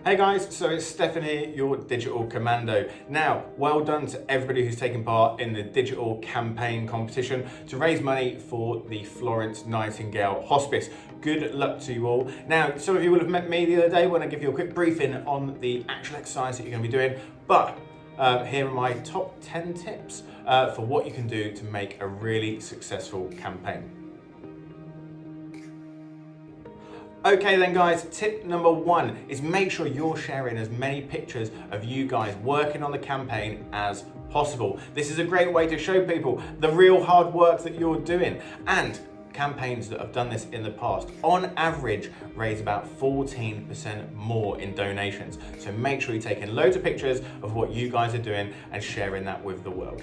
Hey guys, so it's Stefan here, your digital commando. Now, well done to everybody who's taken part in the digital campaign competition to raise money for the Florence Nightingale Hospice. Good luck to you all. Now, some of you will have met me the other day when I give you a quick briefing on the actual exercise that you're going to be doing, but here are my top 10 tips for what you can do to make a really successful campaign. Okay then guys, tip number 1 is make sure you're sharing as many pictures of you guys working on the campaign as possible. This is a great way to show people the real hard work that you're doing, and campaigns that have done this in the past on average raise about 14% more in donations. So make sure you're taking loads of pictures of what you guys are doing and sharing that with the world.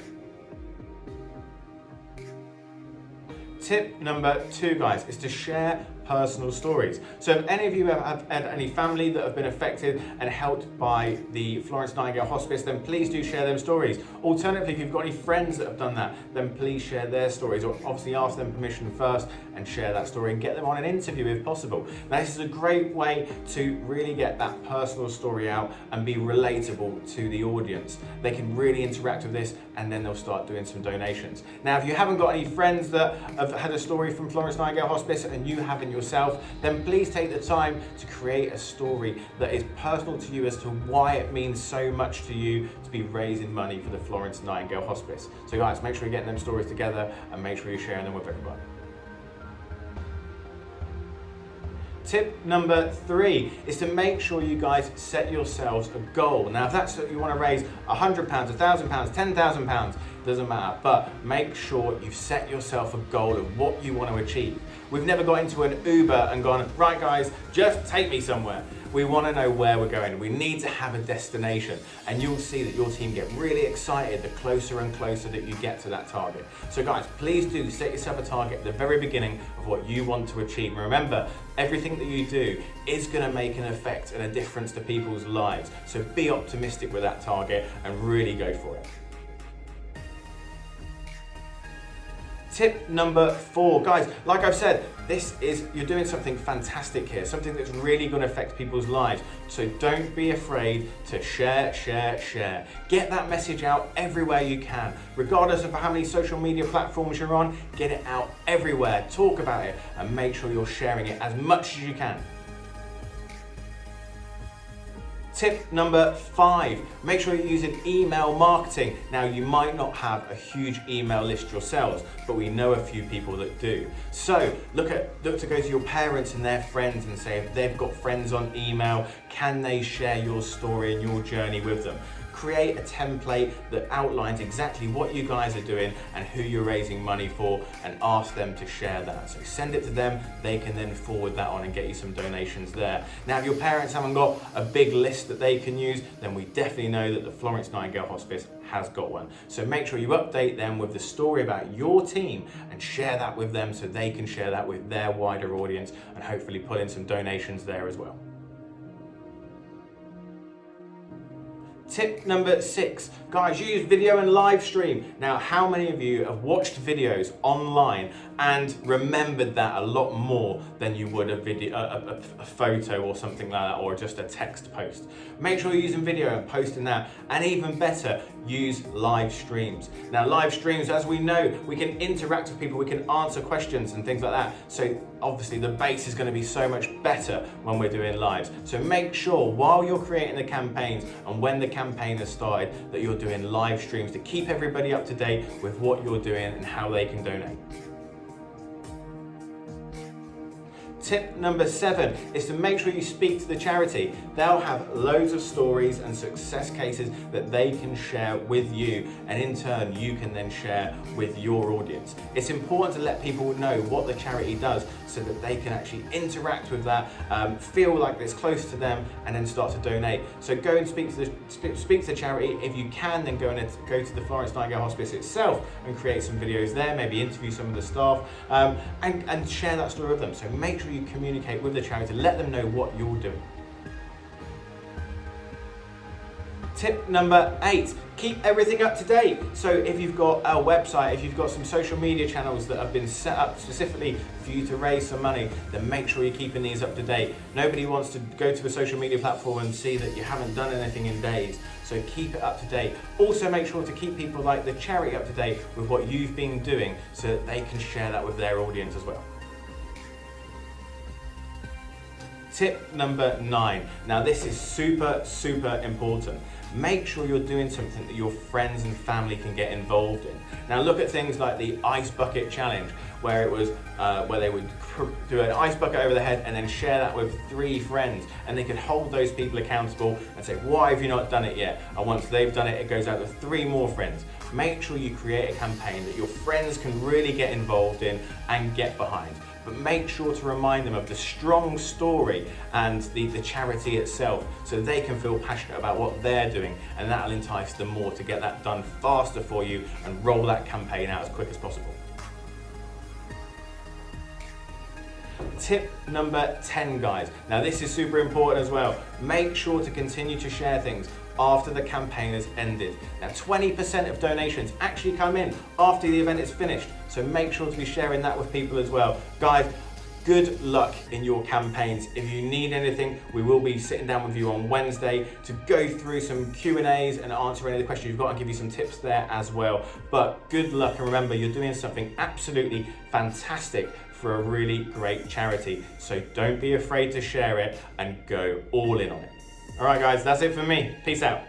Tip number 2 guys is to share personal stories. So if any of you have had any family that have been affected and helped by the Florence Nightingale Hospice, then please do share them stories. Alternatively, if you've got any friends that have done that, then please share their stories, or obviously ask them permission first and share that story and get them on an interview if possible. Now this is a great way to really get that personal story out and be relatable to the audience. They can really interact with this and then they'll start doing some donations. Now if you haven't got any friends that have had a story from Florence Nightingale Hospice and you haven't yourself, then please take the time to create a story that is personal to you as to why it means so much to you to be raising money for the Florence Nightingale Hospice. So guys, make sure you're getting them stories together and make sure you're sharing them with everybody. Tip number 3 is to make sure you guys set yourselves a goal. Now if that's what you want to raise £100, £1,000, £10,000, doesn't matter, but make sure you've set yourself a goal of what you want to achieve. We've never got into an Uber and gone, right guys, just take me somewhere. We want to know where we're going. We need to have a destination, and you'll see that your team get really excited the closer and closer that you get to that target. So guys, please do set yourself a target at the very beginning of what you want to achieve. And remember, everything that you do is going to make an effect and a difference to people's lives. So be optimistic with that target and really go for it. Tip number 4, guys, like I've said, you're doing something fantastic here, something that's really going to affect people's lives. So don't be afraid to share. Get that message out everywhere you can. Regardless of how many social media platforms you're on, get it out everywhere, talk about it, and make sure you're sharing it as much as you can. Tip number 5, make sure you're using email marketing. Now you might not have a huge email list yourselves, but we know a few people that do. So look to go to your parents and their friends and say if they've got friends on email, can they share your story and your journey with them? Create a template that outlines exactly what you guys are doing and who you're raising money for, and ask them to share that. So send it to them, they can then forward that on and get you some donations there. Now if your parents haven't got a big list that they can use, then we definitely know that the Florence Nightingale Hospice has got one. So make sure you update them with the story about your team and share that with them so they can share that with their wider audience and hopefully put in some donations there as well. Tip number 6, guys, use video and live stream. Now, how many of you have watched videos online and remembered that a lot more than you would a photo or something like that, or just a text post? Make sure you're using video and posting that, and even better, use live streams. Now, live streams, as we know, we can interact with people, we can answer questions and things like that. So obviously the base is going to be so much better when we're doing lives. So make sure while you're creating the campaigns and when the campaign has started that you're doing live streams to keep everybody up to date with what you're doing and how they can donate. Tip number 7 is to make sure you speak to the charity. They'll have loads of stories and success cases that they can share with you, and in turn you can then share with your audience. It's important to let people know what the charity does so that they can actually interact with that, feel like it's close to them, and then start to donate. So go and speak to the charity. If you can, then go to the Florence Nightingale Hospice itself and create some videos there, maybe interview some of the staff, and share that story with them. So make sure you communicate with the charity, let them know what you're doing. Tip number 8, keep everything up to date. So if you've got a website, if you've got some social media channels that have been set up specifically for you to raise some money, then make sure you're keeping these up to date. Nobody wants to go to a social media platform and see that you haven't done anything in days. So keep it up to date. Also make sure to keep people like the charity up to date with what you've been doing so that they can share that with their audience as well. Tip number 9. Now this is super important. Make sure you're doing something that your friends and family can get involved in. Now look at things like the ice bucket challenge, where it was where they would do an ice bucket over the head and then share that with 3 friends, and they could hold those people accountable and say, why have you not done it yet? And once they've done it, it goes out to 3 more friends. Make sure you create a campaign that your friends can really get involved in and get behind. But make sure to remind them of the strong story and the charity itself, so they can feel passionate about what they're doing, and that'll entice them more to get that done faster for you and roll that campaign out as quick as possible. Tip number 10, guys. Now this is super important as well. Make sure to continue to share things after the campaign has ended. Now 20% of donations actually come in after the event is finished, so make sure to be sharing that with people as well. Guys, good luck in your campaigns. If you need anything, we will be sitting down with you on Wednesday to go through some Q&As and answer any of the questions you've got and give you some tips there as well. But good luck, and remember, you're doing something absolutely fantastic for a really great charity. So don't be afraid to share it and go all in on it. All right, guys, that's it for me. Peace out.